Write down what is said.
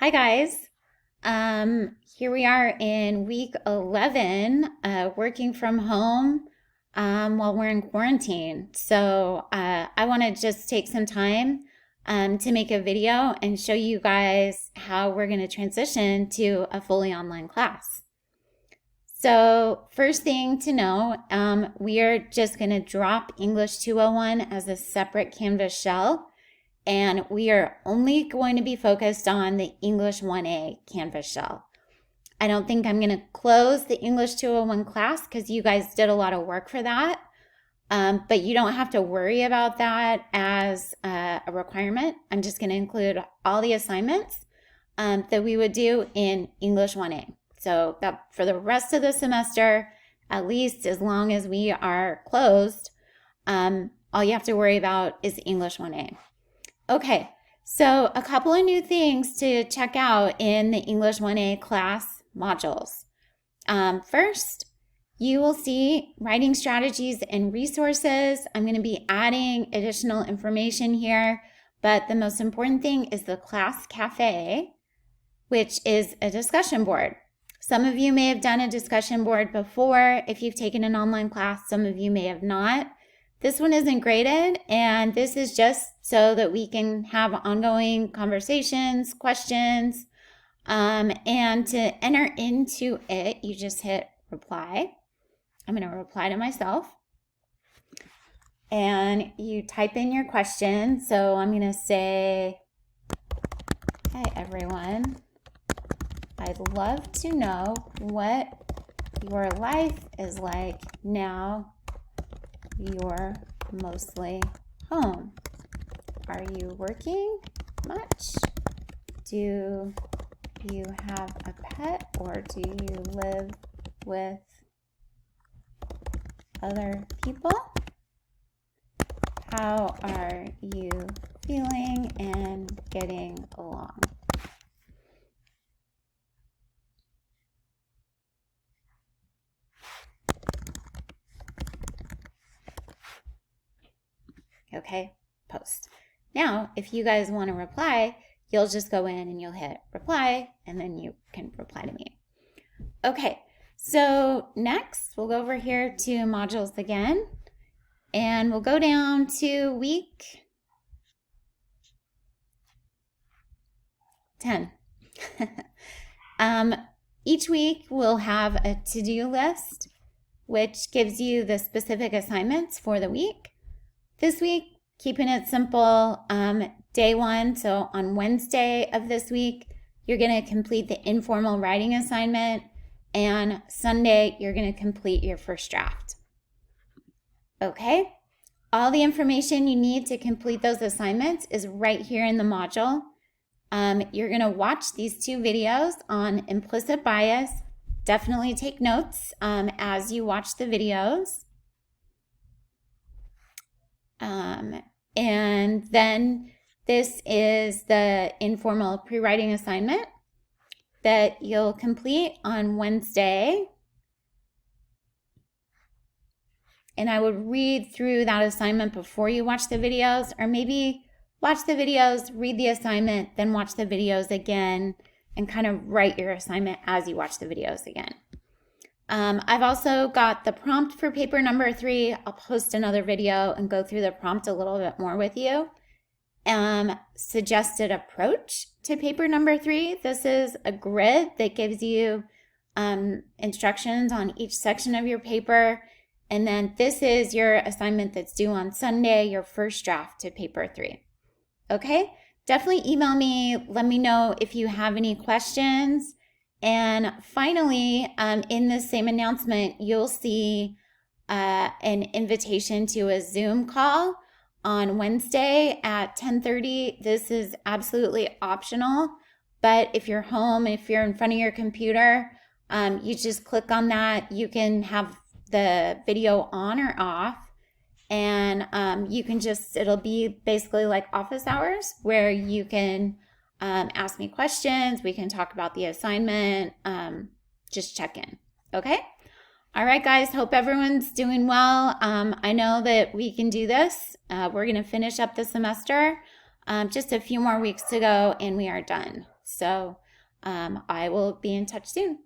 Hi guys. Here we are in week 11, working from home while we're in quarantine. So I want to just take some time to make a video and show you guys how we're going to transition to a fully online class. So first thing to know, we are just going to drop English 201 as a separate Canvas shell. And we are only going to be focused on the English 1A Canvas shell. I don't think I'm going to close the English 201 class because you guys did a lot of work for that. But you don't have to worry about that as a requirement. I'm just going to include all the assignments that we would do in English 1A. So that for the rest of the semester, at least as long as we are closed, all you have to worry about is English 1A. Okay, so a couple of new things to check out in the English 1A class modules. First, you will see writing strategies and resources. I'm going to be adding additional information here, but the most important thing is the class cafe, which is a discussion board. Some of you may have done a discussion board before if you've taken an online class. Some of you may have not. This one isn't graded, and this is just so that we can have ongoing conversations, questions, and to enter into it, you just hit reply. I'm going to reply to myself, and you type in your question. So I'm going to say, hi everyone, I'd love to know what your life is like now you're mostly home. Are you working much? Do you have a pet, or do you live with other people? How are you feeling and getting along? Okay, post. Now, if you guys want to reply, you'll just go in and you'll hit reply, and then you can reply to me. Okay, so next we'll go over here to modules again, and we'll go down to week 10. Each week we'll have a to-do list, which gives you the specific assignments for the week. This week, keeping it simple, day one, so on Wednesday of this week, you're going to complete the informal writing assignment, and Sunday, you're going to complete your first draft. Okay, all the information you need to complete those assignments is right here in the module. You're going to watch these two videos on implicit bias. Definitely take notes as you watch the videos. And then this is the informal pre-writing assignment that you'll complete on Wednesday. And I would read through that assignment before you watch the videos, or maybe watch the videos, read the assignment, then watch the videos again, and kind of write your assignment as you watch the videos again. I've also got the prompt for paper number 3. I'll post another video and go through the prompt a little bit more with you. Suggested approach to paper number 3. This is a grid that gives you instructions on each section of your paper. And then this is your assignment that's due on Sunday, your first draft to paper 3. Okay? Definitely email me. Let me know if you have any questions. And finally, in this same announcement, you'll see an invitation to a Zoom call on Wednesday at 10:30. This is absolutely optional, but if you're home, if you're in front of your computer, you just click on that. You can have the video on or off, and you can just, it'll be basically like office hours where you can ask me questions. We can talk about the assignment. Just check in. Okay? All right, guys. Hope everyone's doing well. I know that we can do this. We're going to finish up the semester. Just a few more weeks to go, and we are done. So I will be in touch soon.